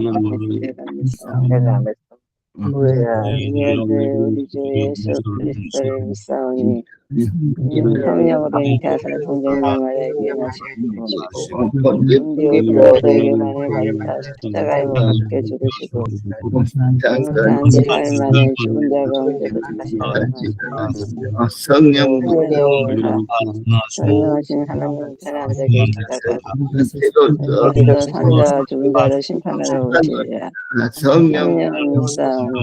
내가 믿사오니 우리 주 예수 그리스도를 믿사오니 성령으로 잉태하사 성령님을 위임하시고 본디오 빌라도에게 만을 받으사 십자가에 못 박혀 죽으시고 장지 4일 만에 죽은 자 가운데서 다시 살아나시고 성령하신 하나님 편에 앉아 계시다가 어디서 산자와 죽은 자를 심판하러 오시리라. 성령은 믿사오니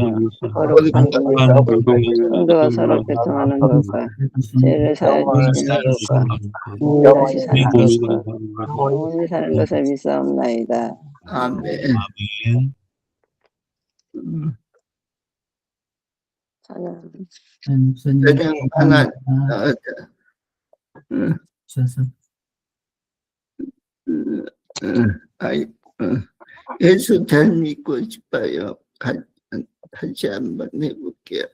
거룩한 성도와 서로 교통하는 것과 죄를 사하여 주시는 것과 다시 사는 것과 영원히 사는 것을 믿사옵나이다. 아멘. 그냥 하나 예수 잘 믿고 싶어요. 다시 한번 해볼게요.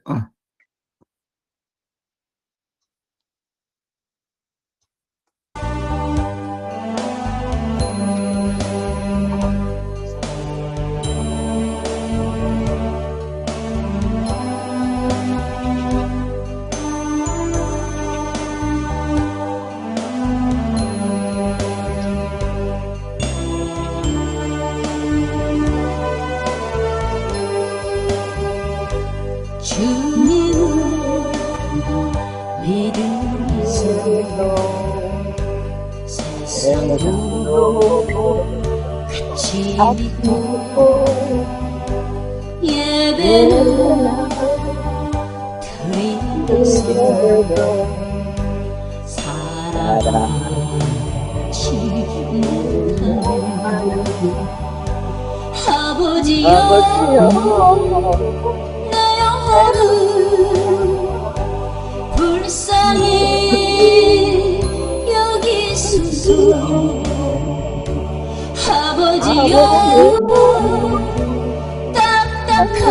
같이 믿고 예배는 드리면서 살아가시는 아버지여 내 영혼을 불쌍히 여기소서. 아버지여 딱딱한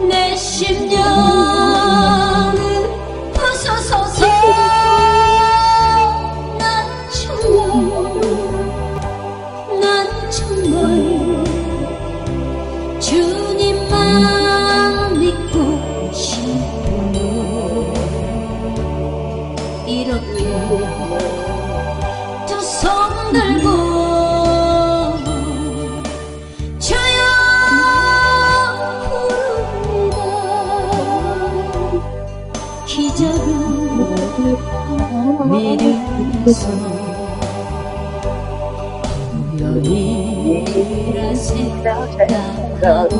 내 심령을 부수소서. 난 정말 주님만 믿고 싶어요. 이렇게 두 손 들고 주여 부릅니다. 기적은 내려서 우연이라 생각하고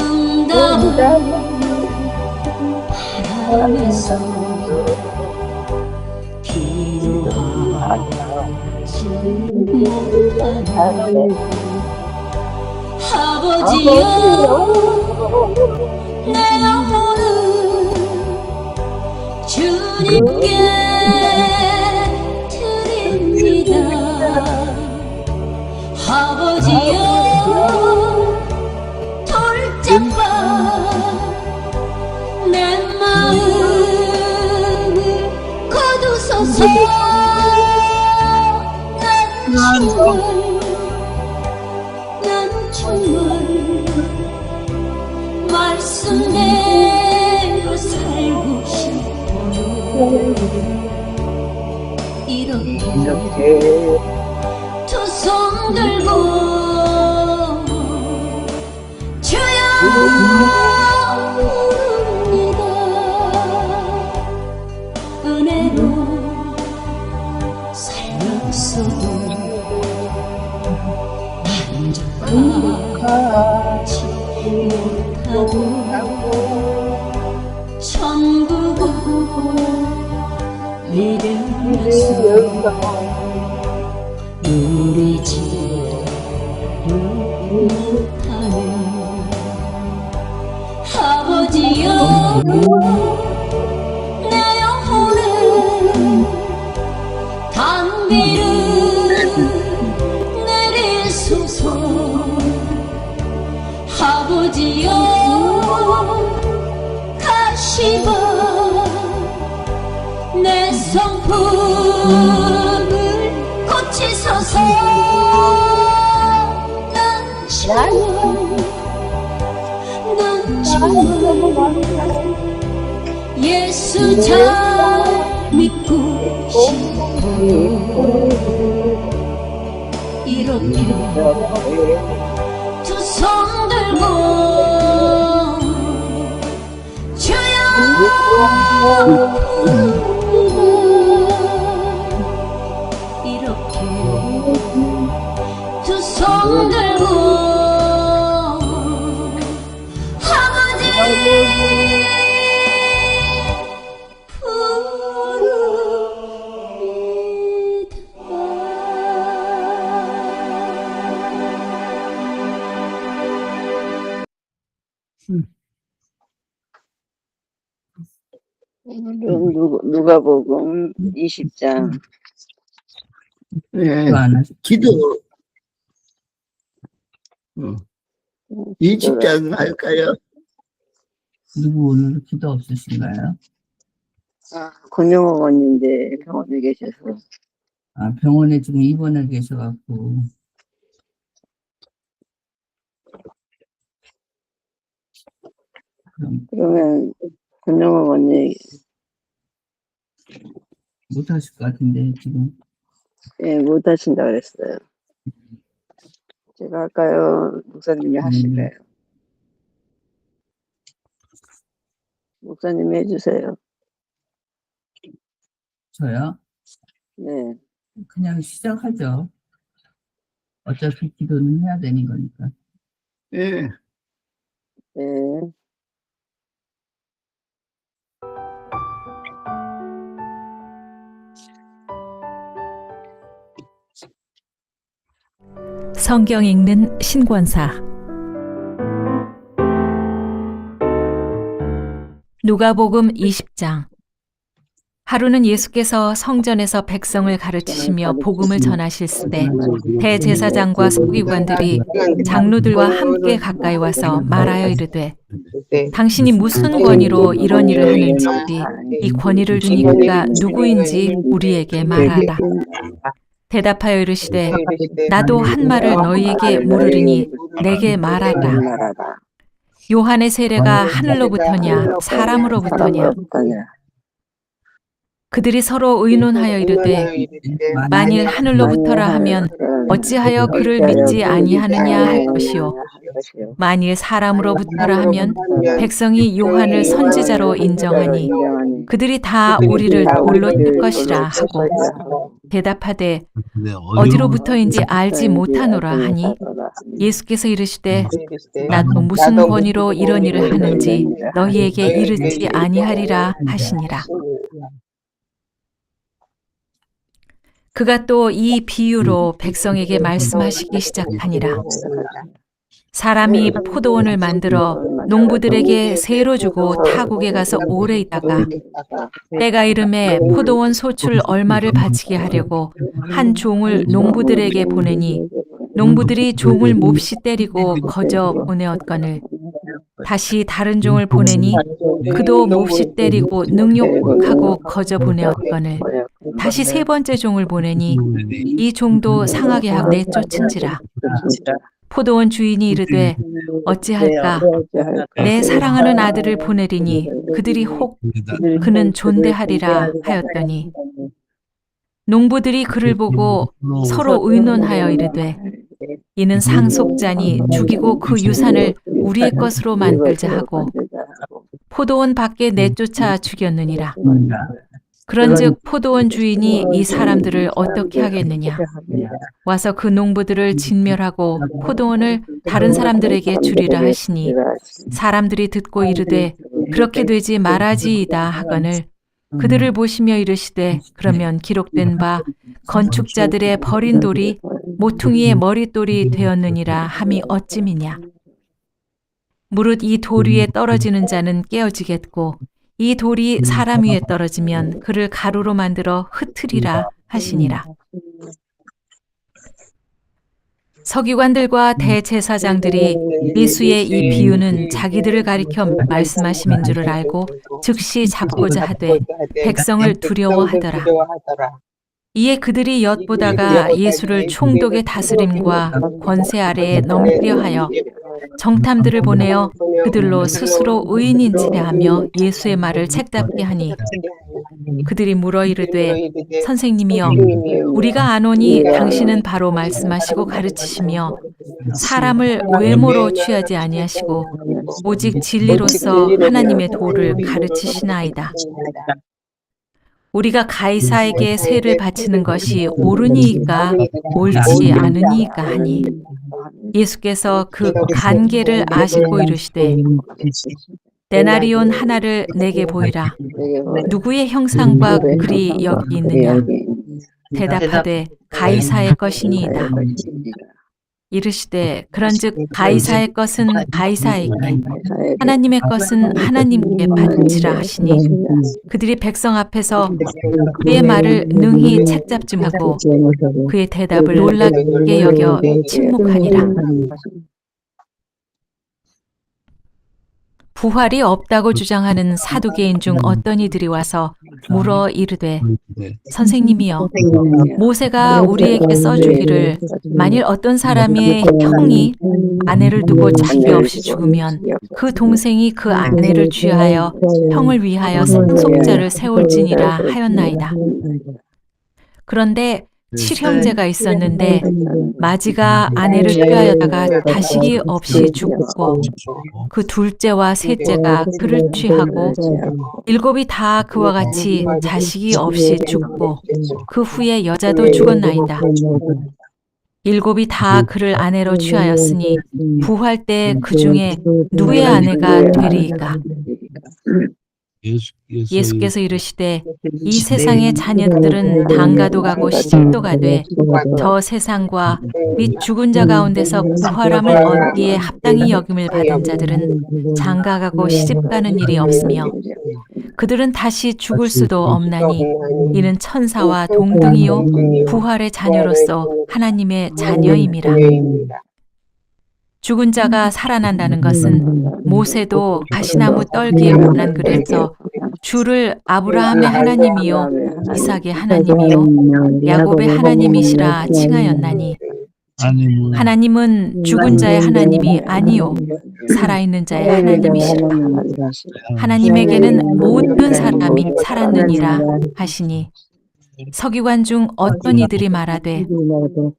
응답을 바라면서 기도하지 못하는 아버지여 내 영혼을 주님께 드립니다. 아버지여 돌짝봐 내 마음을 거두소서. 난 정말 말씀대로 살고 싶어요. 이렇게 두 손 들고 주여 부릅니다. 은혜로 살면서도 만족하지 못하고 천국을 믿으면서 누리지 못하네. 아버지여 내 영혼을 단비를 내리소서. 아버지여 가시바 내 성품을 고치소서. 예수 잘 믿고 싶어요. 이렇게 두 손 들고 주여 이렇게 두 손 들고 아버지 오늘은 누가복음 20장 예, 안 하시- 기도. 20장 할까요? 누구 오늘 기도 없으신가요? 권영 어머니인데 병원에 계셔서 아, 병원에 지금 입원해 계셔갖고. 그럼 그러면 권영 어머니 못 하실 것 같은데, 지금. 못 하신다 그랬어요. 제가 할까요? 목사님이 하실까요? 목사님이 해주세요. 저요? 네. 그냥 시작하죠. 어차피 기도는 해야 되는 거니까. 예, 네. 성경 읽는 신권사 누가복음 20장. 하루는 예수께서 성전에서 백성을 가르치시며 복음을 전하실때 대제사장과 서기관들이 장로들과 함께 가까이 와서 말하여 이르되 당신이 무슨 권위로 이런 일을 하는지 이 권위를 주니 그가 누구인지 우리에게 말하라. 대답하여 이르시되 나도 한 말을 너희에게 물으리니 내게 말하라. 요한의 세례가 하늘로부터냐 사람으로부터냐. 그들이 서로 의논하여 이르되 만일 하늘로부터라 하면 어찌하여 그를 믿지 아니하느냐 할 것이요 만일 사람으로부터라 하면 백성이 요한을 선지자로 인정하니 그들이 다 우리를 돌로 뜰 것이라 하고 대답하되 어디로부터인지 알지 못하노라 하니 예수께서 이르시되 나도 무슨 권위로 이런 일을 하는지 너희에게 이르지 아니하리라 하시니라. 그가 또 이 비유로 백성에게 말씀하시기 시작하니라. 사람이 포도원을 만들어 농부들에게 세로 주고 타국에 가서 오래 있다가 때가 이름에 포도원 소출 얼마를 바치게 하려고 한 종을 농부들에게 보내니 농부들이 종을 몹시 때리고 거저 보내었거늘 다시 다른 종을 보내니 그도 몹시 때리고 능욕하고 거저 보내었거늘 다시 세 번째 종을 보내니 이 종도 상하게 하고 내쫓은지라. 포도원 주인이 이르되 어찌할까 내 사랑하는 아들을 보내리니 그들이 혹 그는 존대하리라 하였더니 농부들이 그를 보고 서로 의논하여 이르되 이는 상속자니 죽이고 그 유산을 우리의 것으로 만들자 하고 포도원 밖에 내쫓아 죽였느니라. 그런즉 포도원 주인이 이 사람들을 어떻게 하겠느냐. 와서 그 농부들을 진멸하고 포도원을 다른 사람들에게 주리라 하시니 사람들이 듣고 이르되 그렇게 되지 말아지이다 하거늘 그들을 보시며 이르시되 그러면 기록된 바 건축자들의 버린 돌이 모퉁이의 머릿돌이 되었느니라 함이 어찌미냐. 무릇 이 돌 위에 떨어지는 자는 깨어지겠고 이 돌이 사람 위에 떨어지면 그를 가루로 만들어 흩으리라 하시니라. 서기관들과 대제사장들이 예수의 이 비유는 자기들을 가리켜 말씀하심인 줄을 알고 즉시 잡고자 하되 백성을 두려워하더라. 이에 그들이 엿보다가 예수를 총독의 다스림과 권세 아래에 넘기려 하여 정탐들을 보내어 그들로 스스로 의인인 체하며 예수의 말을 책잡게 하니 그들이 물어 이르되 선생님이여 우리가 아노니 당신은 바로 말씀하시고 가르치시며 사람을 외모로 취하지 아니하시고 오직 진리로서 하나님의 도를 가르치시나이다. 우리가 가이사에게 세를 바치는 것이 옳으니이까 옳지 않으니이까 하니 예수께서 그 관계를 아시고 이르시되 데나리온 하나를 내게 보이라. 누구의 형상과 글이 여기 있느냐? 대답하되 가이사의 것이니이다. 이르시되 그런즉 가이사의 것은 가이사에게 하나님의 것은 하나님께 바치라 하시니 그들이 백성 앞에서 그의 말을 능히 책잡음하고 그의 대답을 놀랍게 여겨 침묵하니라. 부활이 없다고 주장하는 사두개인 중 어떤 이들이 와서 물어 이르되 선생님이여 모세가 우리에게 써주기를 만일 어떤 사람의 형이 아내를 두고 자기 없이 죽으면 그 동생이 그 아내를 취하여 형을 위하여 상속자를 세울지니라 하였나이다. 그런데 7형제가 있었는데 마지가 아내를 취하였다가 자식이 없이 죽고 그 둘째와 셋째가 그를 취하고 7이 다 그와 같이 자식이 없이 죽고 그 후에 여자도 죽었나이다. 7이 다 그를 아내로 취하였으니 부활 때 그 중에 누구의 아내가 되리이까? 예수께서 이르시되 이 세상의 자녀들은 장가도 가고 시집도 가되 저 세상과 및 죽은 자 가운데서 부활함을 얻기에 합당히 여김을 받은 자들은 장가가고 시집가는 일이 없으며 그들은 다시 죽을 수도 없나니 이는 천사와 동등이요 부활의 자녀로서 하나님의 자녀임이라. 죽은 자가 살아난다는 것은 모세도 가시나무 떨기에 관한 글에서 주를 아브라함의 하나님이요 이삭의 하나님이요 야곱의 하나님이시라 칭하였나니 하나님은 죽은 자의 하나님이 아니요 살아있는 자의 하나님이시라. 하나님에게는 모든 사람이 살았느니라 하시니 서기관 중 어떤 이들이 말하되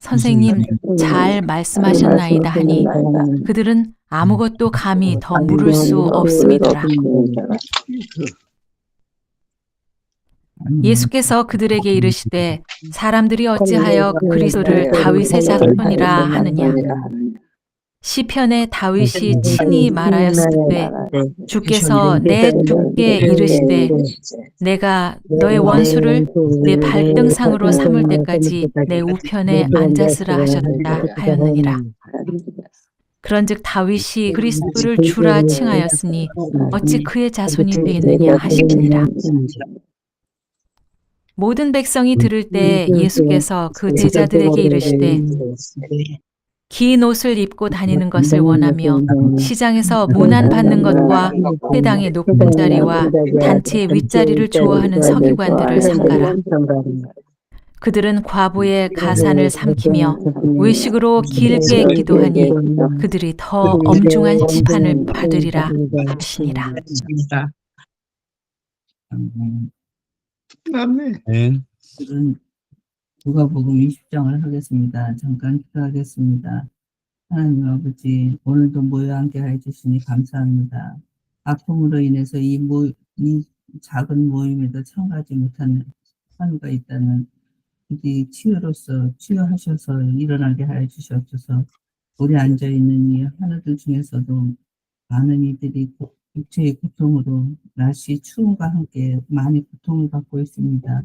선생님 잘 말씀하셨나이다 하니 그들은 아무것도 감히 더 물을 수 없음이더라. 예수께서 그들에게 이르시되 사람들이 어찌하여 그리스도를 다윗의 자손이라 하느냐? 시편에 다윗이 친히 말하였으되 주께서 내 주께 이르시되 내가 너의 원수를 내 발등상으로 삼을 때까지 내 우편에 앉았으라 하셨다 하였느니라. 그런즉 다윗이 그리스도를 주라 칭하였으니 어찌 그의 자손이 되겠느냐 하시니라. 모든 백성이 들을 때 예수께서 그 제자들에게 이르시되 긴 옷을 입고 다니는 것을 원하며 시장에서 문안 받는 것과 회당의 높은 자리와 단체의 윗자리를 좋아하는 서기관들을 삼가라. 그들은 과부의 가산을 삼키며 외식으로 길게 기도하니 그들이 더 엄중한 심판을 받으리라 하시니라. 아멘. 누가복음 20장을 하겠습니다. 잠깐 기도하겠습니다. 하나님 아버지, 오늘도 모여 함께 해주시니 감사합니다. 아픔으로 인해서 이 작은 모임에도 참가하지 못하는 하루가 있다는 우리 치유하셔서 일어나게 하여 주시옵소서. 우리 앉아있는 이 하나들 중에서도 많은 이들이 육체의 고통으로 날씨 추움과 함께 많이 고통을 받고 있습니다.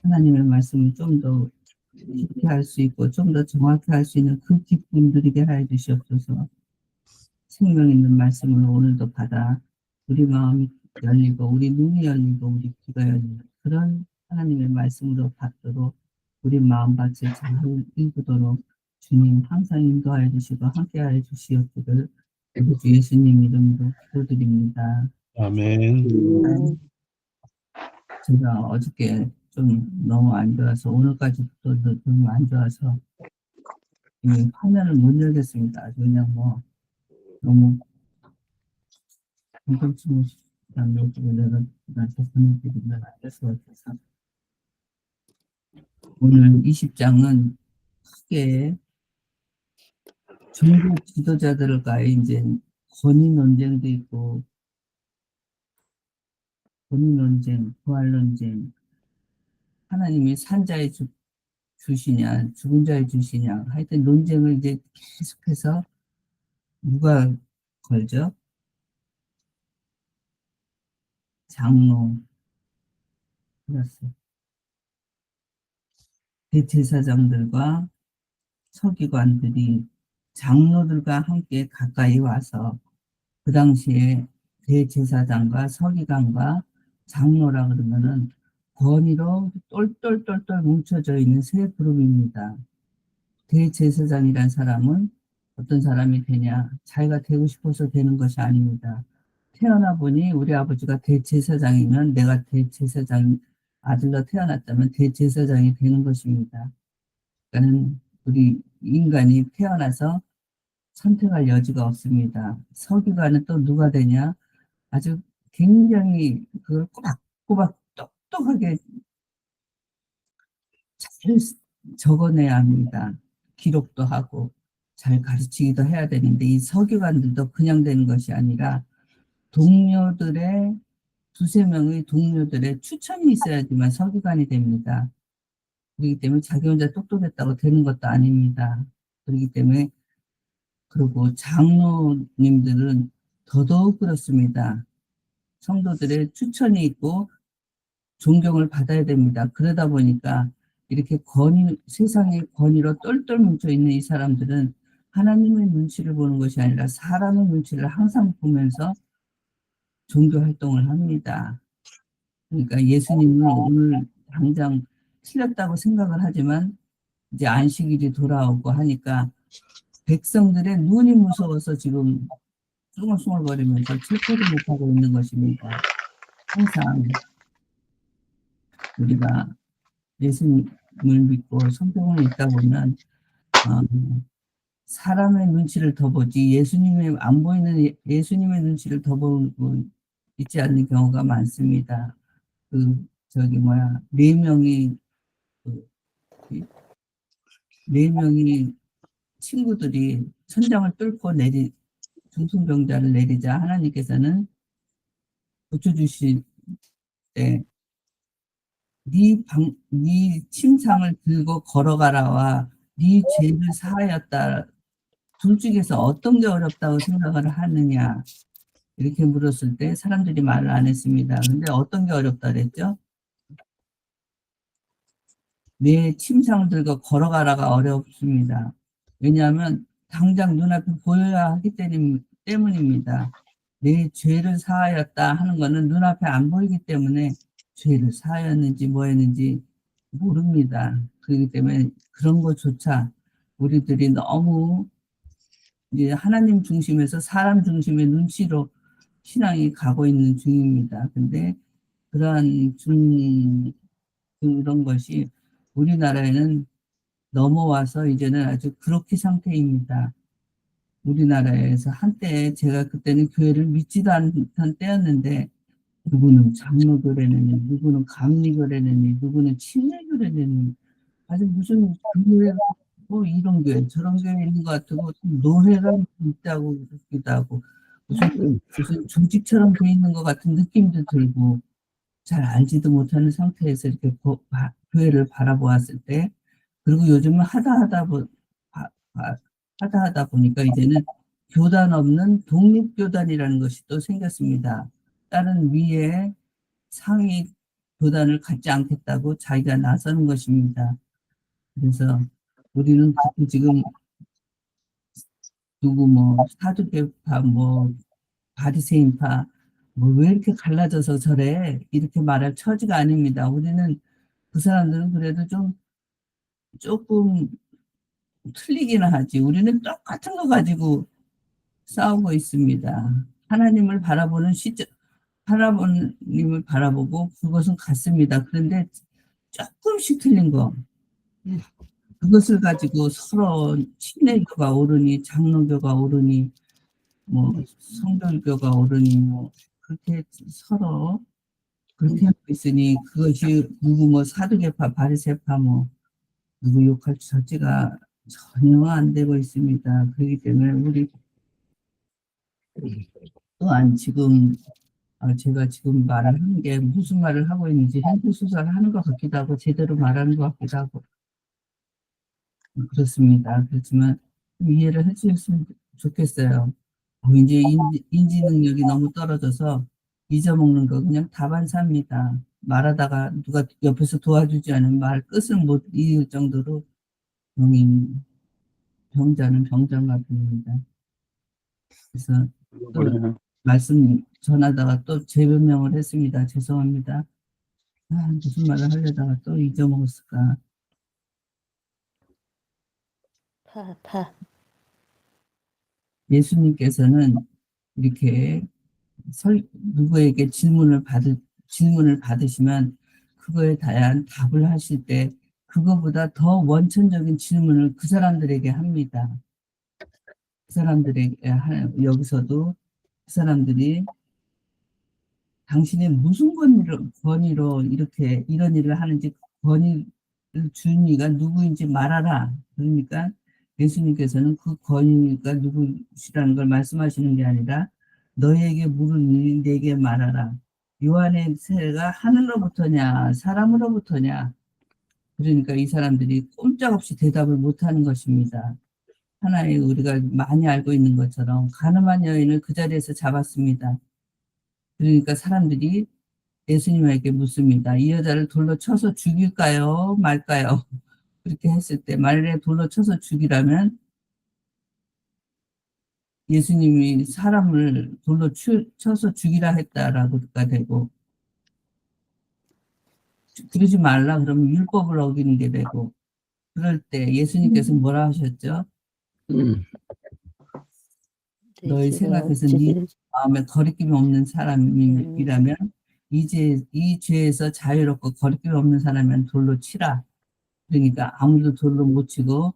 하나님의 말씀을 좀 더 깊게 할 수 있고 좀 더 정확히 할 수 있는 그 기쁨 누리게 하여 주시옵소서. 생명 있는 말씀을 오늘도 받아 우리 마음이 열리고 우리 눈이 열리고 우리 귀가 열리는 그런 하나님의 말씀으로 받도록 우리 마음밭을 잘 읽도록 주님 항상 인도하여 주시고 함께하여 주시옵기를 주 예수님 이름으로 기도드립니다. 아멘. 제가 어저께 좀 너무 안 좋아서 오늘까지도 너무 안 좋아서 이 화면을 못 열겠습니다. 그냥 너무 공감치고 싶다는 얘기를 내가 나한테 보내드리면 안 될 것 같아서 오늘 20장은 크게 종교 지도자들과의 이제 권위 논쟁도 있고 권위 논쟁, 부활 논쟁, 하나님이 산자의 주시냐, 죽은 자의 주시냐, 하여튼 논쟁을 이제 계속해서 누가 걸죠? 장로, 플러스 대제사장들과 서기관들이 장로들과 함께 가까이 와서 그 당시에 대제사장과 서기관과 장로라 그러면은 권위로 똘똘똘똘 뭉쳐져 있는 세 그룹입니다. 대제사장이란 사람은 어떤 사람이 되냐? 자기가 되고 싶어서 되는 것이 아닙니다. 태어나 보니 우리 아버지가 대제사장이면 내가 대제사장 아들로 태어났다면 대제사장이 되는 것입니다. 그러니까 우리 인간이 태어나서 선택할 여지가 없습니다. 서기관은 또 누가 되냐? 아주 굉장히 그걸 꼬박꼬박 똑똑하게 잘 적어내야 합니다. 기록도 하고 잘 가르치기도 해야 되는데 이 서기관들도 그냥 되는 것이 아니라 동료들의 두세 명의 동료들의 추천이 있어야지만 서기관이 됩니다. 그렇기 때문에 자기 혼자 똑똑했다고 되는 것도 아닙니다. 그렇기 때문에 그리고 장로님들은 더더욱 그렇습니다. 성도들의 추천이 있고 존경을 받아야 됩니다. 그러다 보니까 이렇게 세상의 권위로 똘똘 뭉쳐있는 이 사람들은 하나님의 눈치를 보는 것이 아니라 사람의 눈치를 항상 보면서 종교 활동을 합니다. 그러니까 예수님은 오늘 당장 틀렸다고 생각을 하지만 이제 안식일이 돌아오고 하니까 백성들의 눈이 무서워서 지금 숭얼숭얼거리면서 체포를 못하고 있는 것입니다. 항상 우리가 예수님을 믿고 성경을 읽다 보면 사람의 눈치를 더 보지 예수님의 안 보이는 예수님의 눈치를 더 보고 있지 않는 경우가 많습니다. 네 명이 친구들이 천장을 뚫고 중풍병자를 내리자 하나님께서는 고쳐주실 때 네 침상을 들고 걸어가라와 네 죄를 사하였다. 둘 중에서 어떤 게 어렵다고 생각을 하느냐 이렇게 물었을 때 사람들이 말을 안 했습니다. 근데 어떤 게 어렵다 그랬죠? 내 침상을 들고 걸어가라가 어렵습니다. 왜냐하면 당장 눈앞에 보여야 하기 때문입니다. 내 죄를 사하였다 하는 거는 눈앞에 안 보이기 때문에 죄를 사하였는지 뭐였는지 모릅니다. 그렇기 때문에 그런 것조차 우리들이 너무 이제 하나님 중심에서 사람 중심의 눈치로 신앙이 가고 있는 중입니다. 근데 그러한 그런 것이 우리나라에는 넘어와서 이제는 아주 그렇게 상태입니다. 우리나라에서 한때 제가 그때는 교회를 믿지도 않던 때였는데 누구는 장로교회라느니 누구는 감리교회라느니 누구는 침례교회라느니 아주 무슨 교회가 뭐 이런 교회 저런 교회 있는 것 같고 노회가 있다고 그러기도 하고 무슨 조직처럼 돼 있는 것 같은 느낌도 들고 잘 알지도 못하는 상태에서 이렇게 교회를 바라보았을 때 그리고 요즘은 하다 보니까 이제는 교단 없는 독립교단이라는 것이 또 생겼습니다. 다른 위에 상위 교단을 갖지 않겠다고 자기가 나서는 것입니다. 그래서 우리는 지금 누구 사두개파 바리새인파 왜 이렇게 갈라져서 저래 이렇게 말할 처지가 아닙니다. 우리는 그 사람들은 그래도 조금 틀리기는 하지. 우리는 똑같은 거 가지고 싸우고 있습니다. 하나님을 바라보고 그것은 같습니다. 그런데 조금씩 틀린 거. 그것을 가지고 서로 침례교가 오르니 장로교가 오르니 뭐 성결교가 옳으니 뭐 그렇게 서로 그렇게 하고 있으니 그것이 누구 뭐 사두개파 바리새파 뭐 누구 욕할 처지가 전혀 안 되고 있습니다. 그렇기 때문에 우리 또한 지금 제가 지금 말을 하는 게 무슨 말을 하고 있는지 행동수사를 하는 것 같기도 하고 제대로 말하는 것 같기도 하고 그렇습니다. 그렇지만 이해를 해주셨으면 좋겠어요. 이제 인지 능력이 너무 떨어져서 잊어먹는 거 그냥 다반사입니다. 말하다가 누가 옆에서 도와주지 않으면 말 끝을 못 이을 정도로 병자는 병자가 됩니다. 그래서 또 말씀 전하다가 또 재변명을 했습니다. 죄송합니다. 무슨 말을 하려다가 또 잊어먹었을까. 예수님께서는 이렇게 누구에게 질문을 받으시면 그거에 대한 답을 하실 때 그거보다 더 원천적인 질문을 그 사람들에게 합니다. 그 사람들에게 여기서도 그 사람들이 당신의 무슨 권위로 이렇게 이런 일을 하는지 권위를 준 이가 누구인지 말하라. 그러니까 예수님께서는 그 권위가 누구시라는 걸 말씀하시는 게 아니라 너에게 물으니 내게 말하라. 요한의 세례가 하늘로부터냐 사람으로부터냐. 그러니까 이 사람들이 꼼짝없이 대답을 못하는 것입니다. 하나의 우리가 많이 알고 있는 것처럼 가늠한 여인을 그 자리에서 잡았습니다. 그러니까 사람들이 예수님에게 묻습니다. 이 여자를 돌로 쳐서 죽일까요? 말까요? 그렇게 했을 때 만일에 돌로 쳐서 죽이라면 예수님이 사람을 돌로 쳐서 죽이라 했다라고가 되고 그러지 말라 그러면 율법을 어기는 게 되고 그럴 때 예수님께서 뭐라 하셨죠? 너희 생각에서 네 마음에 거리낌이 없는 사람이라면 이 죄에서 자유롭고 거리낌이 없는 사람이면 돌로 치라. 그러니까 아무도 돌로 못 치고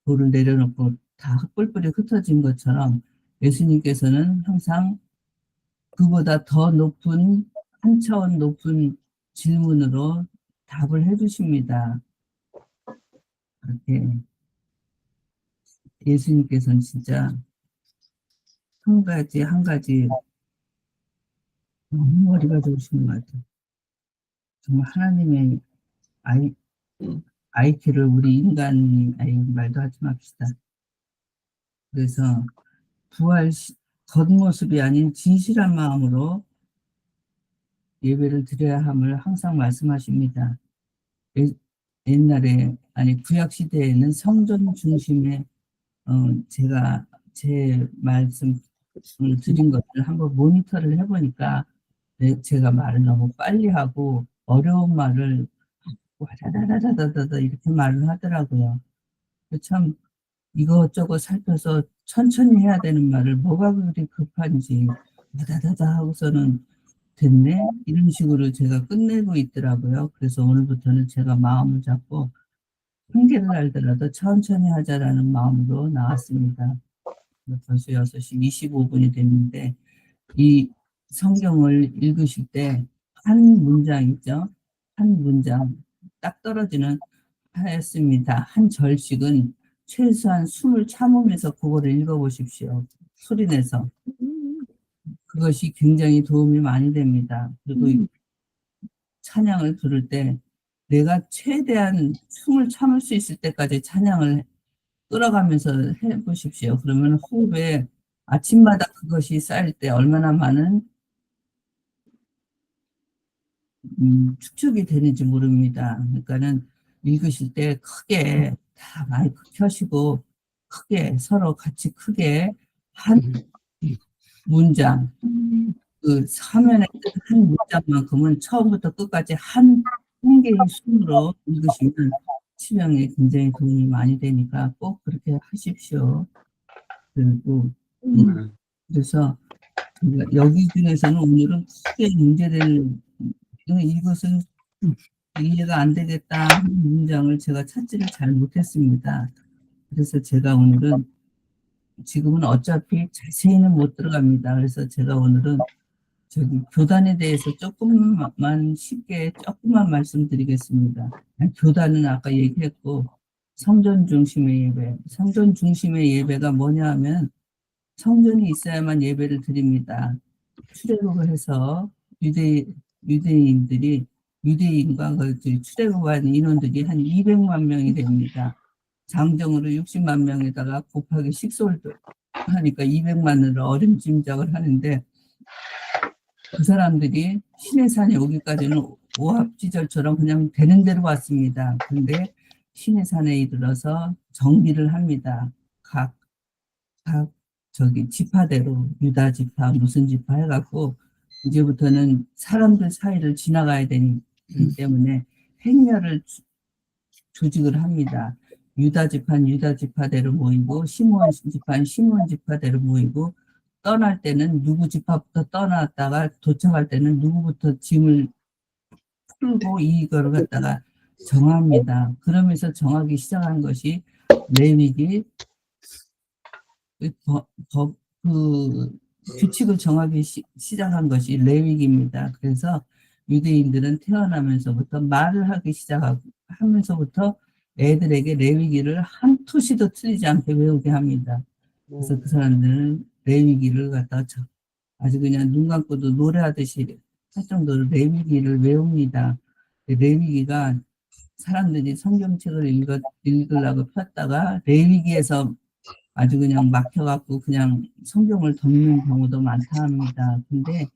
돌을 내려놓고 다 뿔뿔이 흩어진 것처럼 예수님께서는 항상 그보다 더 높은 한 차원 높은 질문으로 답을 해주십니다. 그렇게 예수님께서는 진짜 한 가지 너무 머리가 좋으신 것 같아요. 정말 하나님의 IQ를 우리 인간 말도 하지 맙시다. 그래서 부활 겉모습이 아닌 진실한 마음으로 예배를 드려야 함을 항상 말씀하십니다. 옛날에 구약 시대에는 성전 중심의 제가 제 말씀을 드린 것을 한번 모니터를 해보니까 제가 말을 너무 빨리 하고 어려운 말을 와다다다다다다 이렇게 말을 하더라고요. 참 이것저것 살펴서 천천히 해야 되는 말을 뭐가 그리 급한지 와다다다 하고서는 됐네? 이런 식으로 제가 끝내고 있더라고요. 그래서 오늘부터는 제가 마음을 잡고 한계를 알더라도 천천히 하자라는 마음으로 나왔습니다. 벌써 6시 25분이 됐는데 이 성경을 읽으실 때 한 문장 있죠? 한 문장 딱 떨어지는 하였습니다. 한 절씩은 최소한 숨을 참으면서 그거를 읽어보십시오. 소리내서. 그것이 굉장히 도움이 많이 됩니다. 그리고 찬양을 부를 때 내가 최대한 숨을 참을 수 있을 때까지 찬양을 끌어가면서 해보십시오. 그러면 호흡에 아침마다 그것이 쌓일 때 얼마나 많은 축적이 되는지 모릅니다. 그러니까는 읽으실 때 크게 다 마이크 켜시고 크게 서로 같이 크게 한 문장 그 화면에 한 문장만큼은 처음부터 끝까지 한 개의 숨으로 읽으시면 치명에 굉장히 도움이 많이 되니까 꼭 그렇게 하십시오. 그리고 그래서 여기 중에서는 오늘은 크게 문제될 이것은 이해가 안 되겠다 하는 문장을 제가 찾지를 잘 못했습니다. 그래서 제가 오늘은 지금은 어차피 자세히는 못 들어갑니다. 그래서 제가 오늘은 저기 교단에 대해서 조금만 쉽게 조금만 말씀드리겠습니다. 교단은 아까 얘기했고 성전 중심의 예배, 성전 중심의 예배가 뭐냐 하면 성전이 있어야만 예배를 드립니다. 출애굽을 해서 유대인들이 유대인과 그 출애굽한 인원들이 한 200만 명이 됩니다. 장정으로 60만 명에다가 곱하기 식솔 하니까 200만으로 어림짐작을 하는데 그 사람들이 시내산에 오기까지는 오합지졸처럼 그냥 되는 대로 왔습니다. 근데 시내산에 이르러서 정비를 합니다. 각 저기 지파대로 유다 지파 무슨 지파 해갖고 이제부터는 사람들 사이를 지나가야 되기 때문에 행렬을 조직을 합니다. 유다 지파는 유다 지파대로 모이고 시므온 지파는 시므온 지파대로 모이고 떠날 때는 누구 지파부터 떠났다가 도착할 때는 누구부터 짐을 풀고 이거를 갖다가 정합니다. 그러면서 정하기 시작한 것이 레위기 그 규칙을 정하기 시작한 것이 레위기입니다. 그래서 유대인들은 태어나면서부터 말을 하기 시작하면서부터 애들에게 레위기를 한 토시도 틀리지 않게 외우게 합니다. 그래서 그 사람들은 레위기를 갖다 아주 그냥 눈 감고도 노래하듯이 할 정도로 레위기를 외웁니다. 레위기가 사람들이 성경책을 읽으려고 폈다가 레위기에서 아주 그냥 막혀갖고 그냥 성경을 덮는 경우도 많다 합니다. 근데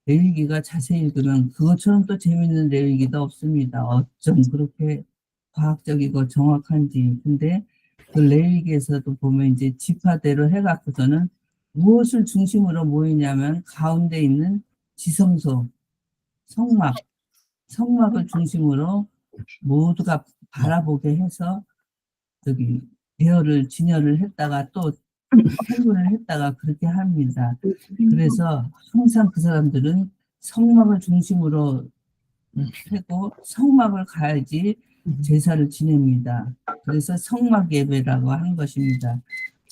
레위기가 자세히 읽으면 그것처럼 또 재밌는 레위기도 없습니다. 어쩜 그렇게 과학적이고 정확한지. 근데 그 레위기에서도 보면 이제 지파대로 해갖고서는 무엇을 중심으로 모이냐면 가운데 있는 지성소, 성막을 중심으로 모두가 바라보게 해서 저기 진열을 했다가 또 행군을 했다가 그렇게 합니다. 그래서 항상 그 사람들은 성막을 중심으로 하고 성막을 가야지 제사를 지냅니다. 그래서 성막 예배라고 하는 것입니다.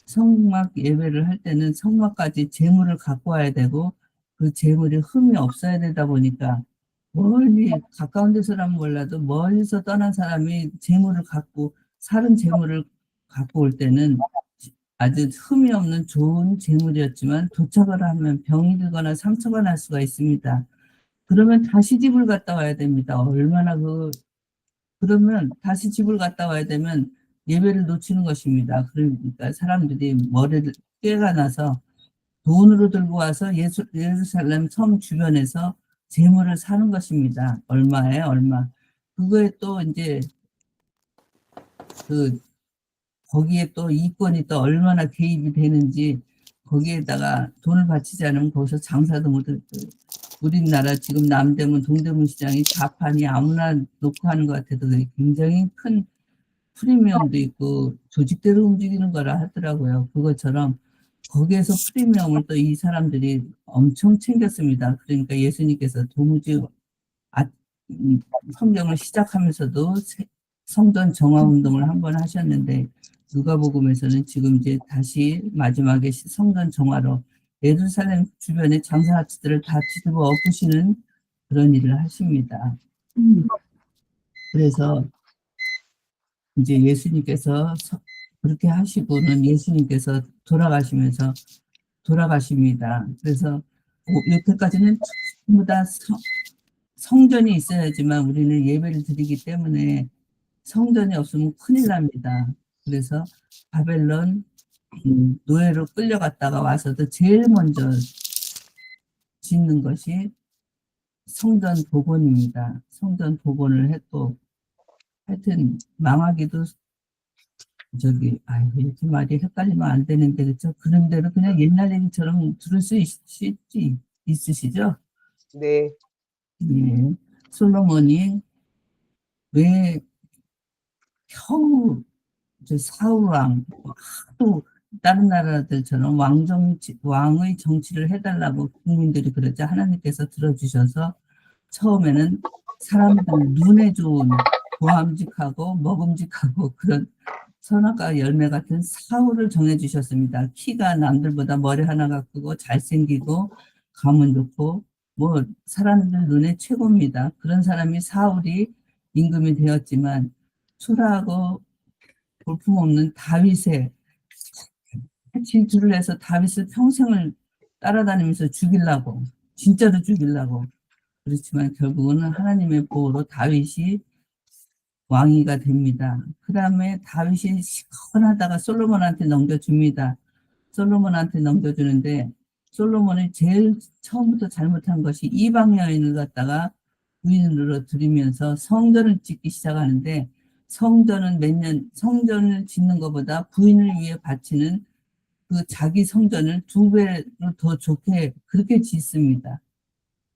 성막 예배를 할 때는 성막까지 제물을 갖고 와야 되고 그 제물이 흠이 없어야 되다 보니까 멀리 가까운 데서라면 몰라도 멀리서 떠난 사람이 제물을 갖고 사른 제물을 갖고 올 때는 아주 흠이 없는 좋은 제물이었지만 도착을 하면 병이 들거나 상처가 날 수가 있습니다. 그러면 다시 집을 갔다 와야 됩니다. 그러면 다시 집을 갔다 와야 되면 예배를 놓치는 것입니다. 그러니까 사람들이 머리를 깨가 나서 돈으로 들고 와서 예루살렘 섬 주변에서 재물을 사는 것입니다. 얼마에 얼마. 그거에 또 이제 거기에 또 이권이 또 얼마나 개입이 되는지 거기에다가 돈을 바치지 않으면 거기서 장사도 못할 거예요. 우리나라 지금 남대문 동대문 시장이 자판이 아무나 놓고 하는 것 같아도 굉장히 큰 프리미엄도 있고 조직대로 움직이는 거라 하더라고요. 그것처럼 거기에서 프리미엄을 또 이 사람들이 엄청 챙겼습니다. 그러니까 예수님께서 도무지 성경을 시작하면서도 성전 정화 운동을 한번 하셨는데 누가복음에서는 지금 이제 다시 마지막에 성전 정화로 예루살렘 주변의 장사치들을 다 뒤집어 엎으시는 그런 일을 하십니다. 그래서 이제 예수님께서 그렇게 하시고는 예수님께서 돌아가십니다. 그래서 여태까지는 전부 다 성전이 있어야지만 우리는 예배를 드리기 때문에 성전이 없으면 큰일 납니다. 그래서 바벨론 노예로 끌려갔다가 와서도 제일 먼저 짓는 것이 성전 복원입니다. 성전 복원을 했고 하여튼 망하기도 이렇게 말이 헷갈리면 안 되는데 그렇죠? 그런 대로 그냥 옛날 얘기처럼 들을 수 있으시죠? 네. 예. 솔로몬이 왜 겨우 사울왕 또 다른 나라들처럼 왕의 정치를 해달라고 국민들이 그러자 하나님께서 들어주셔서 처음에는 사람들 눈에 좋은 보암직하고 먹음직하고 그런 선악과 열매 같은 사후를 정해주셨습니다. 키가 남들보다 머리 하나가 크고 잘생기고 가문 좋고 뭐 사람들 눈에 최고입니다. 그런 사람이 사울이 임금이 되었지만 초라하고 볼품없는 다윗의 질투를 해서 다윗을 평생을 따라다니면서 죽이려고, 진짜로 죽이려고. 그렇지만 결국은 하나님의 보호로 다윗이 왕위가 됩니다. 그 다음에 다윗이 시큰하다가 솔로몬한테 넘겨줍니다. 솔로몬한테 넘겨주는데 솔로몬이 제일 처음부터 잘못한 것이 이방 여인을 갖다가 부인으로 들이면서 성전을 짓기 시작하는데, 성전을 짓는 것보다 부인을 위해 바치는 그 자기 성전을 2배로 더 좋게 그렇게 짓습니다.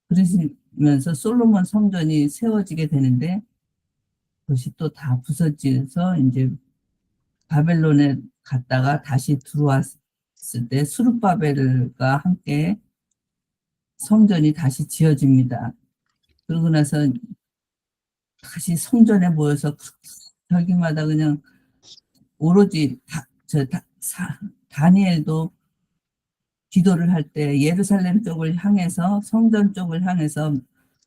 그러시면서 솔로몬 성전이 세워지게 되는데 그것이 또 다 부서져서 이제 바벨론에 갔다가 다시 들어왔을 때 스룹바벨과 함께 성전이 다시 지어집니다. 그러고 나서 다시 성전에 모여서 절기마다 그냥 오로지 다니엘도 기도를 할 때 예루살렘 쪽을 향해서, 성전 쪽을 향해서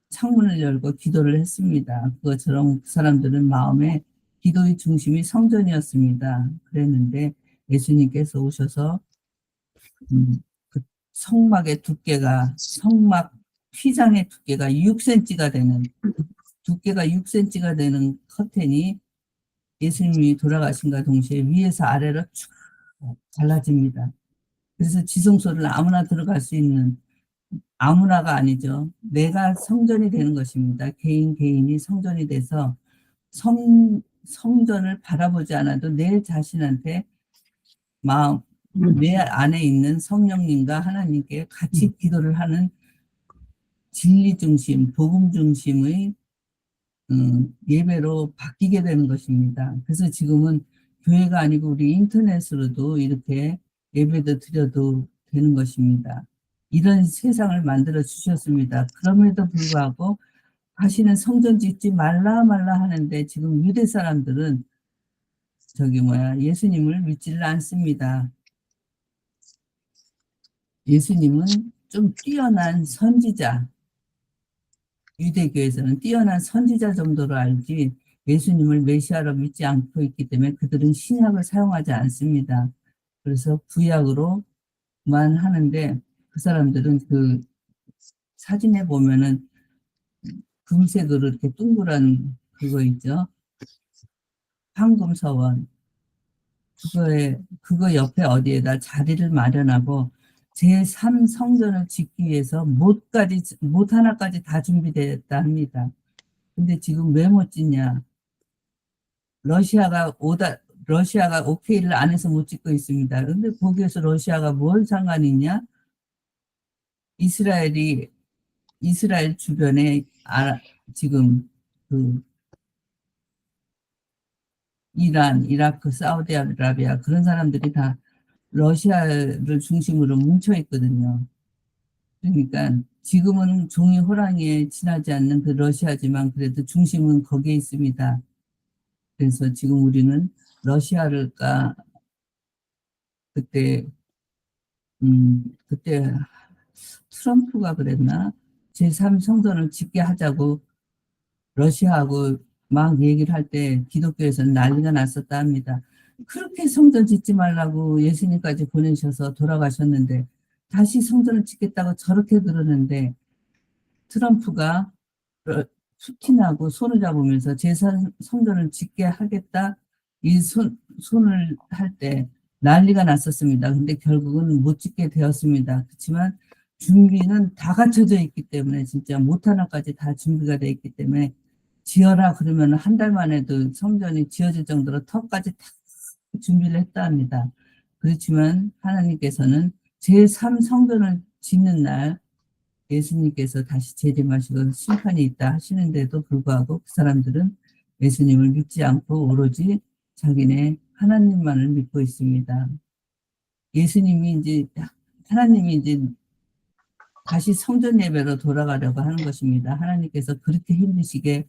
창문을 열고 기도를 했습니다. 그것처럼 그 사람들은 마음에 기도의 중심이 성전이었습니다. 그랬는데 예수님께서 오셔서 그 성막의 두께가, 성막 휘장의 두께가 6cm가 되는, 두께가 6cm가 되는 커튼이 예수님이 돌아가신과 동시에 위에서 아래로 쭉 갈라집니다. 그래서 지성소를 아무나 들어갈 수 있는, 아무나가 아니죠. 내가 성전이 되는 것입니다. 개인이 성전이 돼서 성전을 바라보지 않아도 내 자신한테 마음, 내 안에 있는 성령님과 하나님께 같이 기도를 하는 진리 중심, 복음 중심의 예배로 바뀌게 되는 것입니다. 그래서 지금은 교회가 아니고 우리 인터넷으로도 이렇게 예배도 드려도 되는 것입니다. 이런 세상을 만들어 주셨습니다. 그럼에도 불구하고 다시는 성전 짓지 말라 하는데 지금 유대 사람들은 예수님을 믿지를 않습니다. 예수님은 좀 뛰어난 선지자, 유대교에서는 뛰어난 선지자 정도로 알지 예수님을 메시아로 믿지 않고 있기 때문에 그들은 신약을 사용하지 않습니다. 그래서 구약으로만 하는데 그 사람들은 그 사진에 보면은 금색으로 이렇게 둥그런 그거 있죠. 황금 서원. 그거 옆에 어디에다 자리를 마련하고 제3성전을 짓기 위해서 못 하나까지 다 준비됐다 합니다. 근데 지금 왜 못 짓냐? 러시아가 오케이를 안 해서 못 짓고 있습니다. 근데 거기에서 러시아가 뭘 상관이 있냐? 이스라엘 주변에 지금 그 이란, 이라크, 사우디아라비아 그런 사람들이 다 러시아를 중심으로 뭉쳐 있거든요. 그러니까 지금은 종이 호랑이에 지나지 않는 그 러시아지만 그래도 중심은 거기에 있습니다. 그래서 지금 우리는 러시아를까 그때 트럼프가 그랬나? 제3성전을 짓게 하자고 러시아하고 막 얘기를 할 때 기독교에서는 난리가 났었다 합니다. 그렇게 성전 짓지 말라고 예수님까지 보내셔서 돌아가셨는데 다시 성전을 짓겠다고 저렇게 그러는데 트럼프가 푸틴하고 손을 잡으면서 제3성전을 짓게 하겠다 이 손을 할 때 난리가 났었습니다. 근데 결국은 못 짓게 되었습니다. 그렇지만 준비는 다 갖춰져 있기 때문에 진짜 못 하나까지 다 준비가 돼 있기 때문에 지어라 그러면 한 달 만에도 성전이 지어질 정도로 턱까지 다 준비를 했다 합니다. 그렇지만 하나님께서는 제3성전을 짓는 날 예수님께서 다시 재림하시고 심판이 있다 하시는데도 불구하고 그 사람들은 예수님을 믿지 않고 오로지 자기네 하나님만을 믿고 있습니다. 하나님이 이제 다시 성전 예배로 돌아가려고 하는 것입니다. 하나님께서 그렇게 힘드시게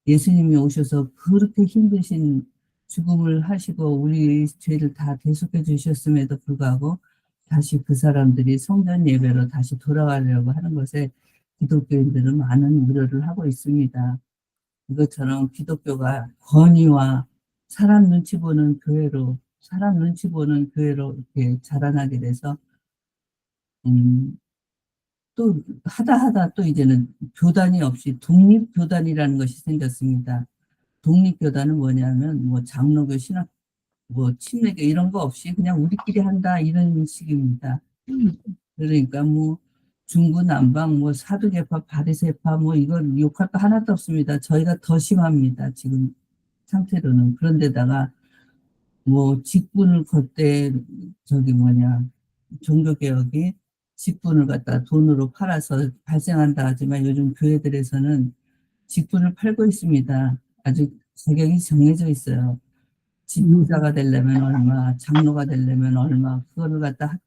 예수님이 오셔서 그렇게 힘드신 죽음을 하시고 우리 죄를 다 대속해 주셨음에도 불구하고 다시 그 사람들이 성전 예배로 다시 돌아가려고 하는 것에 기독교인들은 많은 우려를 하고 있습니다. 이것처럼 기독교가 권위와 사람 눈치 보는 교회로 이렇게 자라나게 돼서 또 하다 또 이제는 교단이 없이 독립교단이라는 것이 생겼습니다. 독립교단은 뭐냐면 뭐 장로교, 신학, 뭐 침례교 이런 거 없이 그냥 우리끼리 한다 이런 식입니다. 그러니까 뭐 중구난방, 뭐 사두개파, 바리새파 뭐 이건 욕할 거 하나도 없습니다. 저희가 더 심합니다. 지금 상태로는. 그런데다가 뭐 직분을 걸 때 종교개혁이 직분을 갖다 돈으로 팔아서 발생한다 하지만 요즘 교회들에서는 직분을 팔고 있습니다. 아주 가격이 정해져 있어요. 집사가 되려면 얼마, 장로가 되려면 얼마, 그거를 갖다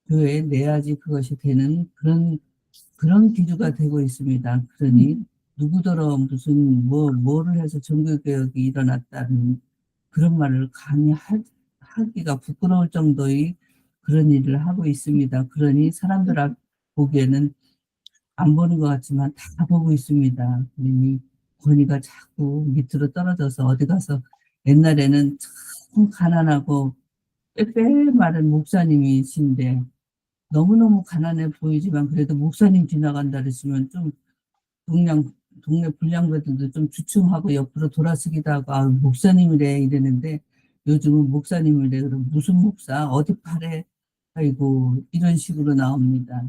교회에 내야지 그것이 되는 그런 기류가 되고 있습니다. 그러니 누구더러 무슨 뭐를 해서 종교개혁이 일어났다는 그런 말을 감히 하기가 부끄러울 정도의 그런 일을 하고 있습니다. 그러니 사람들 보기에는 안 보는 것 같지만 다 보고 있습니다. 그러니 권위가 자꾸 밑으로 떨어져서 어디 가서 옛날에는 참 가난하고 빼빼 마른 목사님이신데 너무너무 가난해 보이지만 그래도 목사님 지나간다 그랬으면 좀 동네 불량배들도 좀 주춤하고 옆으로 돌아서기도 하고 아 목사님이래 이랬는데 요즘은 목사님이래 그럼 무슨 목사 어디 팔에 아이고 이런 식으로 나옵니다.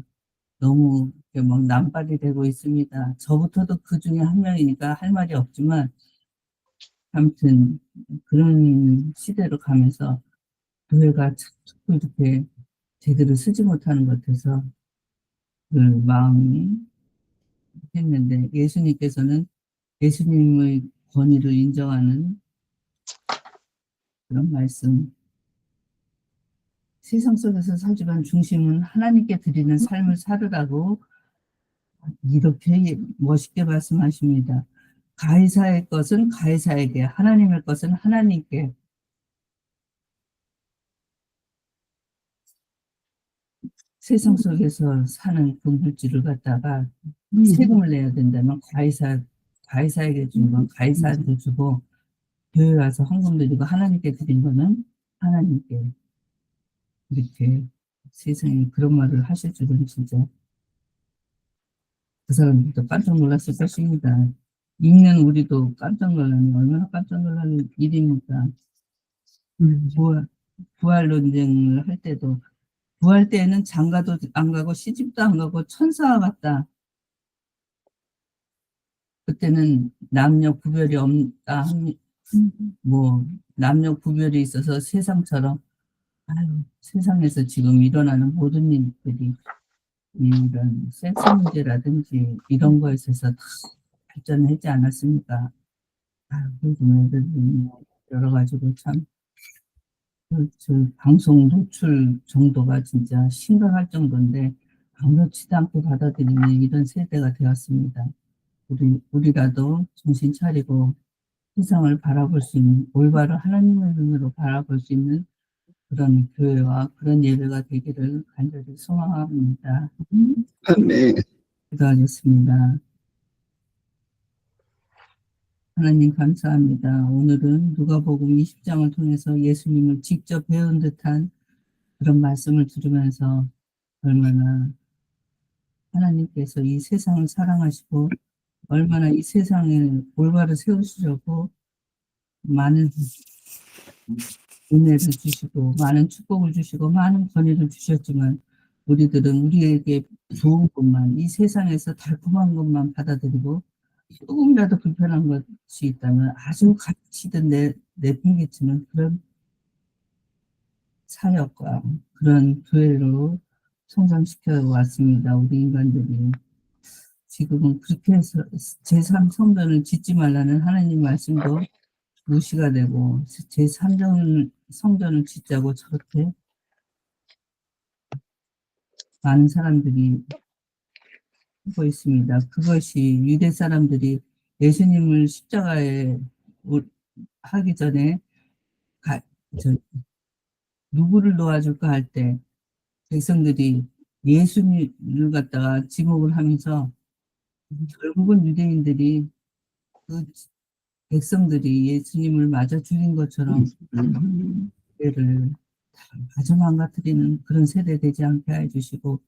너무 막 남발이 되고 있습니다. 저부터도 그 중에 한 명이니까 할 말이 없지만 아무튼 그런 시대로 가면서 교회가 자꾸 이렇게 제대로 쓰지 못하는 것 같아서 그 마음이 했는데 예수님께서는 예수님의 권위를 인정하는 그런 말씀. 세상 속에서 살지만 중심은 하나님께 드리는 삶을 살으라고 이렇게 멋있게 말씀하십니다. 가이사의 것은 가이사에게, 하나님의 것은 하나님께. 세상 속에서 사는 그 물질을 갖다가 세금을 내야 된다면 가이사에게 준 건 가이사한테 주고 교회 와서 헌금 드리고 하나님께 드린 거는 하나님께. 이렇게 세상에 그런 말을 하실 줄은 진짜 그 사람들도 깜짝 놀랐을 것입니다. 읽는 우리도 깜짝 놀라는 얼마나 깜짝 놀라는 일입니까? 부활 논쟁을 할 때도 부활 때에는 장가도 안 가고 시집도 안 가고 천사와 같다. 그때는 남녀 구별이 없다. 뭐 남녀 구별이 있어서 세상처럼 세상에서 지금 일어나는 모든 일들이 이런 섹스 문제라든지 이런 거에 있어서 다 발전하지 않았습니까? 요즘 애들이 여러 가지로 참 방송 노출 정도가 진짜 심각할 정도인데 아무렇지도 않게 받아들이는 이런 세대가 되었습니다. 우리라도 정신 차리고 세상을 바라볼 수 있는 올바른 하나님의 눈으로 바라볼 수 있는 그런 교회와 그런 예배가 되기를 간절히 소망합니다. 아멘. 기도하겠습니다. 하나님 감사합니다. 오늘은 누가복음 20장을 통해서 예수님을 직접 배운 듯한 그런 말씀을 들으면서 얼마나 하나님께서 이 세상을 사랑하시고 얼마나 이 세상에 올바로 세우시려고 많은 은혜를 주시고 많은 축복을 주시고 많은 권위를 주셨지만 우리들은 우리에게 좋은 것만 이 세상에서 달콤한 것만 받아들이고 조금이라도 불편한 것이 있다면 아주 가치든 내팽개치는 그런 사역과 그런 교회로 성장시켜 왔습니다. 우리 인간들이 지금은 그렇게 해서 제3성전을 짓지 말라는 하나님 말씀도 무시가 되고 제3성전을 짓자고 저렇게 많은 사람들이 하고 있습니다. 그것이 유대 사람들이 예수님을 십자가에 하기 전에 저, 누구를 도와줄까 할 때 백성들이 예수님을 갖다가 지목을 하면서 결국은 유대인들이 그 백성들이 예수님을 맞아 죽인 것처럼 죄를 다 마저 망가뜨리는 그런 세대 되지 않게 해주시고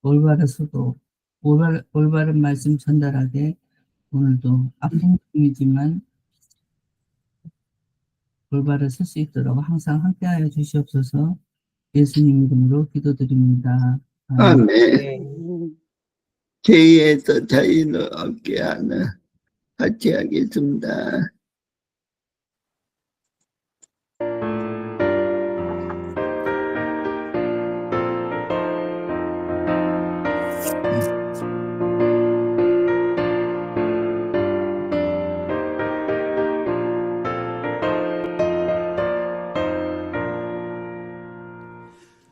올바르서도 올바른 말씀 전달하게 오늘도 아픈 중이지만 올바르 쓸 수 있도록 항상 함께하여 주시옵소서. 예수님 이름으로 기도드립니다. 아멘. 아멘. 죄에서 자유를 얻게 하는 같이 하겠습니다.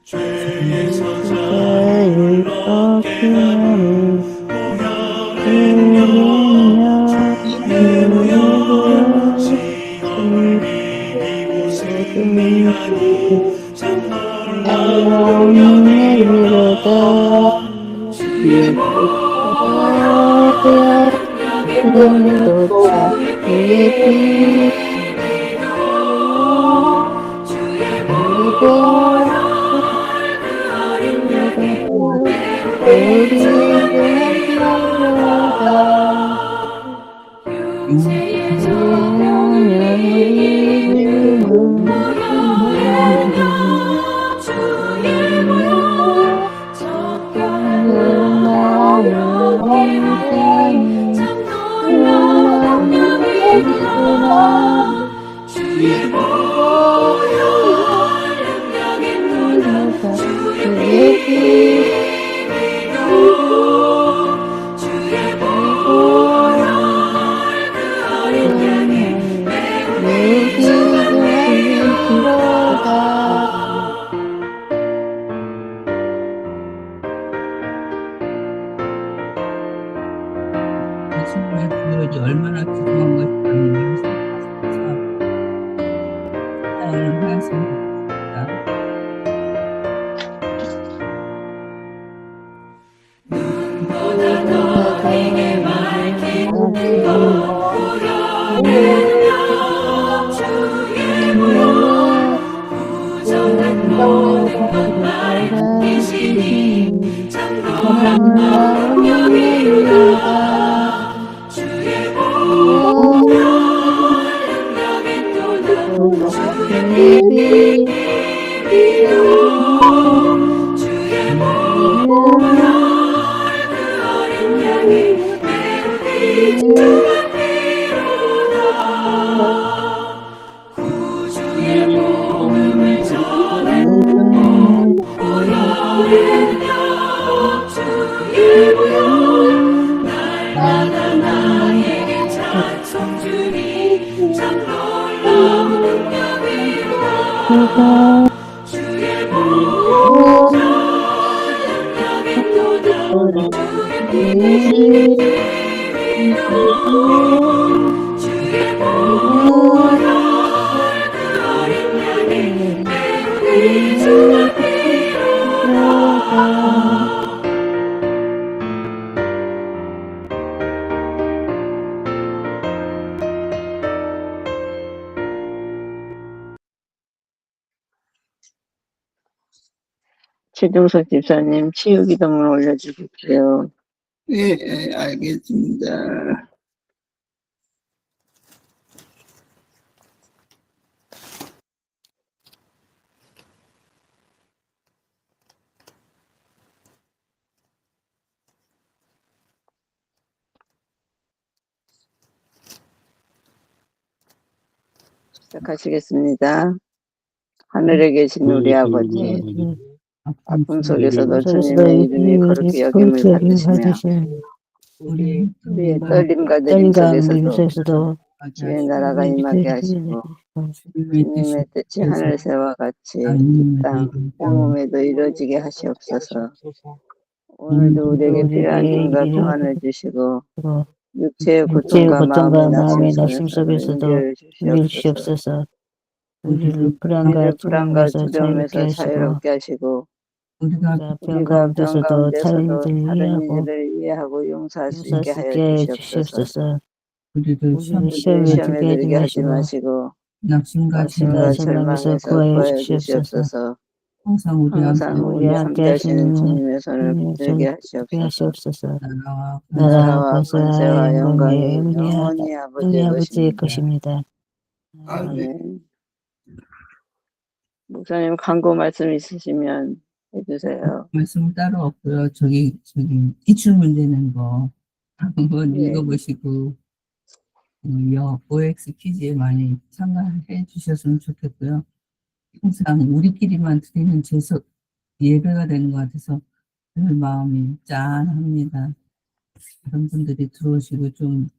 죄에서 자유를 얻게 하는 보혈의 능력 주님의 보혈 시험을 이기고 승리하니 참 놀라운 영예로다 주의 보혈 능력도다 주의 보혈 육체의 정령의 무혈의 주의 보혈 적결하여 참 놀라운 능력이구나 주의 보혈 능력이구나 주의 주의 보혈 그 어린 양이 매우 귀중하니로다 예수님의 보혈이 얼마나 귀중한 것이라는 사랑을 하였으면 좋겠습니다. 눈보다 더 크게 밝힌 보혈의 능력 주의 보혈 부정한 모든 것만 이시니 참 놀라운 영예로다 주의 보혈 능력인도다 주의 비밀이요 주의 보혈 그 어린 양이 매우 귀중한 피로다 구주의 복음을 전하는 보혈의 능력 주의 보혈 날마다 나에게 찬송 주니 참 놀라운 능력이로다 주의 보혈 능력인도다 주의 비밀이요 주의 보혈 그 어린 양이 매우 귀중한 피로다 최종석 집사님 치유 기도문 올려주십시오. 네, 알겠습니다. 시작하시겠습니다. 하늘에 계신 우리 아버지, 아픔 속에서도 주님의 이름이 거룩히 여김을 받으시며 우리의 떨림과 느림 속에서도 주의 나라가 임하게 하시고 주님의 뜻이 하늘새와 같이 이 땅 땅음에도 이루어지게 하시옵소서. 오늘도 우리에게 필요한 힘과 평안을 주시고 육체의 고통과 마음의 낙심 속에서도 은혜를 주시옵소서. 우리를 우리를 불안과 불안과 두려움에서 두려움에서 자유롭게 하시고 자유롭게 하시고 우리가 병 우리가 병 가운데서도 다른 가운데서도 이들을 다른 이해하고 이들을 이해하고 용서할 수 용서할 있게 수 하여 있게 해 주시옵소서. 주시옵소서. 우리를 우리를 우리를 시험에 시험에 들게 들게 하지 하지 마시고 낙심과 낙심과 절망에서 절망에서 구하여 구하여 주시옵소서. 주시옵소서. 항상 우리 함께 항상 우리 우리 함께 함께 하시는 하시는 주님의 손을 붙들게 듣게 하시옵소서. 하시옵소서. 나라와 나라와 나라와 권세와 권세와 영광이 영광이 영원히 우리 아버지의 아버지의 것입니다. 것입니다. 아멘. 목사님 광고 말씀 있으시면 해주세요. 말씀 따로 없고요. 저기 기출 문제 낸 거 한번 예. 읽어보시고 OX 퀴즈에 많이 참가해 주셨으면 좋겠고요. 항상 우리끼리만 드리는 예배가 되는 것 같아서 늘 마음이 짠합니다. 다른 분들이 들어오시고 좀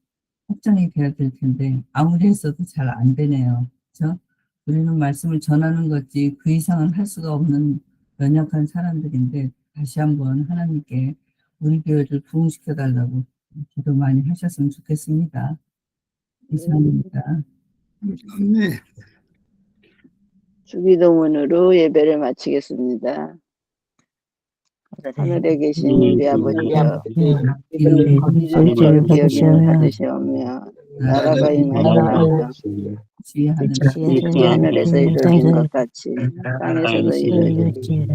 확장이 돼야 될 텐데 아무리 했어도 잘 안 되네요. 그렇죠? 우리는 말씀을 전하는 거지 그 이상은 할 수가 없는 연약한 사람들인데 다시 한번 하나님께 우리 교회를 부흥시켜 달라고 기도 많이 하셨으면 좋겠습니다. 이상입니다. 아멘. 주기도문으로 예배를 마치겠습니다. 하늘에 계신 우리 아버지여, 이름이 이름을 소유를 기억이 받으시오며 받으시오며 나라가 임하시오며 지혜하는 뜻이 하늘에서 이루어진 것 같이 땅에서도 이루어지리이다.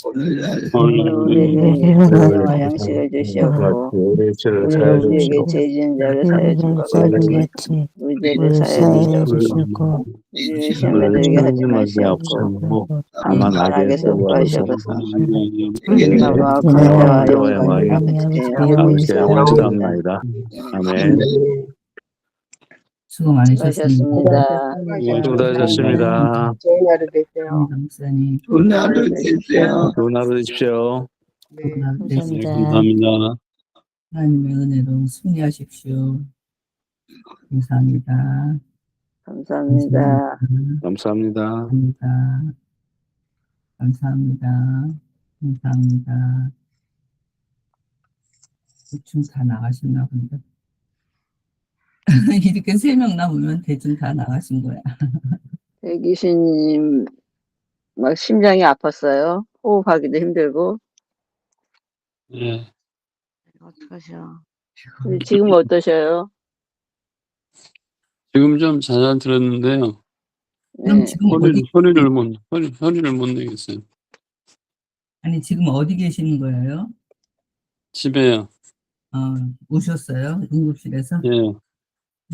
오늘날 오늘 우리에게 일용할 양식을 주시옵고 우리에게 죄 지은 자를 사여 준 것 같이 우리 죄를 사여 주시옵고 우리를 시험에 들게 하지 마시옵고 다만 악에서 구하시옵소서. 나와 권세와 영광이 아버지께 영원히 아멘. 수고 많으셨습니다. 수고하셨습니다. 수고하셨습니다. 좋은 하루 되세요. 감사님 좋은 하루 되세요. 좋은 하루 되십시오. 감사합니다. 감사합니다. 하나님의 은혜로 승리하십시오. 감사합니다. 감사합니다. 감사합니다. 감사합니다. 감사합니다. 감사합니다. 대충 다 나가셨나 본데. 이렇게 3명 남으면 대충 다 나가신 거야. 대기신님 막 심장이 아팠어요. 호흡하기도 힘들고. 예. 어떡하셔. 지금 어떠셔요? 지금 좀 잘 들었는데요. 그럼 네. 지금 어디, 소리를 못 내겠어요. 아니, 지금 어디 계시는 거예요? 집에요. 오셨어요? 응급실에서? 예.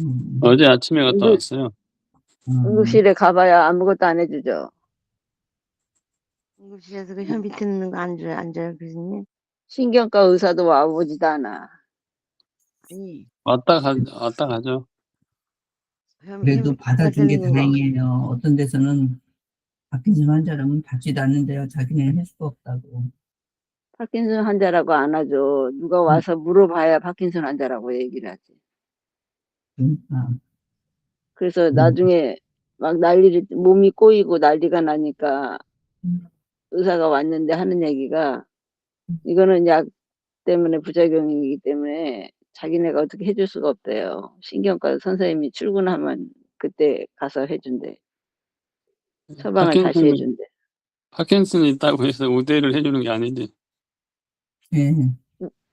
음, 어제 아침에 갔다 응급- 왔어요. 응급실에 가봐야 아무것도 안 해주죠. 응급실에서 그 현 밑에 있는 거 앉아요, 교수님? 신경과 의사도 와보지도 않아. 아니, 왔다 가죠. 그래도 받아준 게 받아주는 거. 다행이에요. 어떤 데서는 파킨슨 환자라면 받지도 않는데요. 자기네는 할 수가 없다고. 파킨슨 환자라고 안 하죠. 누가 와서 물어봐야 파킨슨 환자라고 얘기를 하지. 그러니까 그래서 나중에 막 몸이 꼬이고 난리가 나니까 의사가 왔는데 하는 얘기가 이거는 약 때문에 부작용이기 때문에 자기네가 어떻게 해줄 수가 없대요. 신경과 선생님이 출근하면 그때 가서 해준대. 처방을 다시 해준대. 파킨슨이 있다고 해서 우대를 해주는 게 아니지. 예.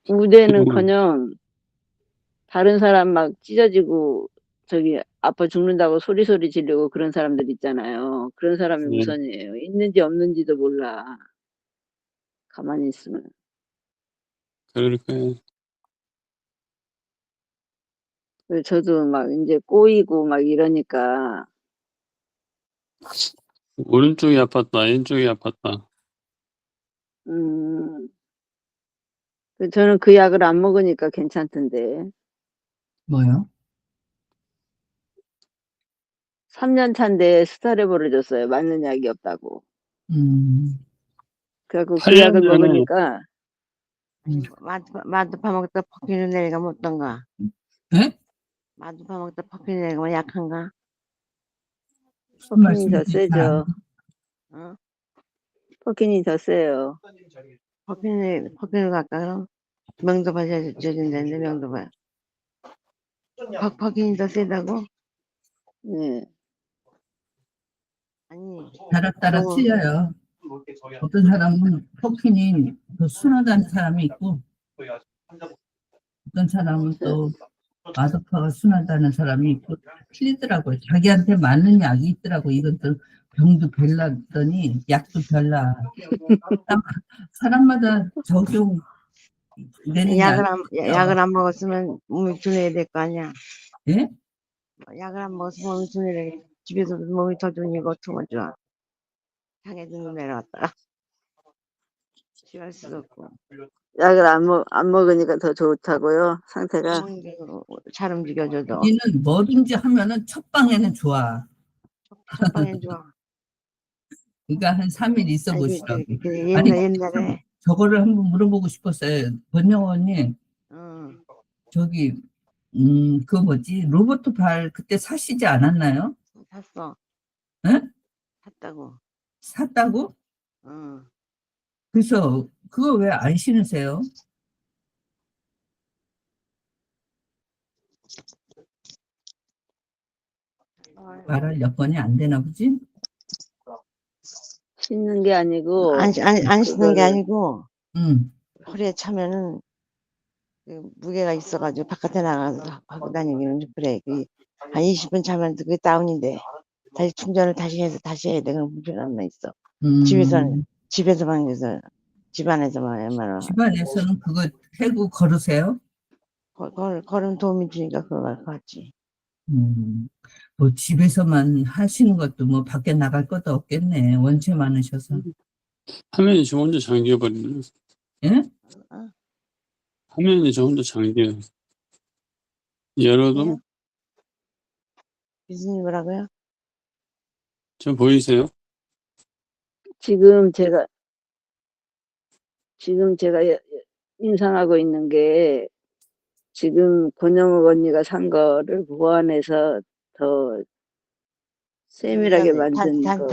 우대는커녕 다른 사람 막 찢어지고 저기 아파 죽는다고 소리 지르고 그런 사람들 있잖아요. 그런 사람이 네. 우선이에요. 있는지 없는지도 몰라. 가만히 있으면. 그럴 거예요. 그래서 저도 막 이제 꼬이고 막 이러니까 오른쪽이 아팠다, 왼쪽이 아팠다. 저는 그 약을 안 먹으니까 괜찮던데. 뭐요? 3년 차인데 스타레볼을 줬어요. 맞는 약이 없다고. 그래갖고 그 8년 약을 전에 먹으니까 마두 파먹다 퍼키는 내리가면 어떤가? 예? 마두 파먹다 퍼키는 내리가면 약한가? 퍼킨이 더 세죠. 어? 퍼킨이 더 세요. 퍼키는 갈까, 그럼? 명도바 줘준다는데, 명도바. 퍼킨이 더 세다고? 네. 아니, 사람 따라 그동안 틀려요. 어떤 사람은 폭신이 더 순하다는 사람이 있고, 어떤 사람은 또 마도파가 순하다는 사람이 있고, 틀리더라고요. 자기한테 맞는 약이 있더라고. 이것도 병도 별났더니 약도 별나. 사람마다 적용되는 약이 있어요. 약을 안 먹었으면 몸이 둔해야 될 거 아니야. 예? 약을 안 먹었으면 몸이 둔해야 집에서도 몸이 더 둔이고 어쩌면 좋아. 장에 드는 내려왔다가 취할 수도 없고. 약을 안 먹으니까 더 좋다고요, 상태가. 잘 움직여줘도. 우리는 뭐든지 하면은 첫 방에는 좋아. 첫 방엔 좋아. 그러니까 한 3일 있어 아니, 보시라고. 아니, 옛날에. 저거를 한번 물어보고 싶었어요. 권영원님, 응. 저기, 그 뭐지, 로버트 발 그때 사시지 않았나요? 샀어. 응? 샀다고. 샀다고? 응. 그래서 그거 왜 안 신으세요? 말할 여건이 안 되나 보지? 씻는 게 아니고, 안 씻는 게 그거를, 아니고, 응. 허리에 차면은 그 무게가 있어가지고 바깥에 나가서 하고 다니기는 좀 그래. 한 20분 차면 그게 다운인데 다시 충전을 다시 해서 다시 해야 돼. 그럼 불편함만 있어. 집에서만 해서 집 안에서만 웬만하면 집안에서는 그거 해고 걸으세요? 걸음 도움이 주니까 그거 같지. 뭐 집에서만 하시는 것도 뭐 밖에 나갈 것도 없겠네. 원체 많으셔서. 화면이 저 혼자 잠겨버리네. 예? 화면이 저 혼자 잠겨요. 열어도 교수님 뭐라고요? 저 보이세요? 지금 제가 인상하고 있는 게, 지금 권영욱 언니가 산 거를 보완해서 더 세밀하게 만든 거,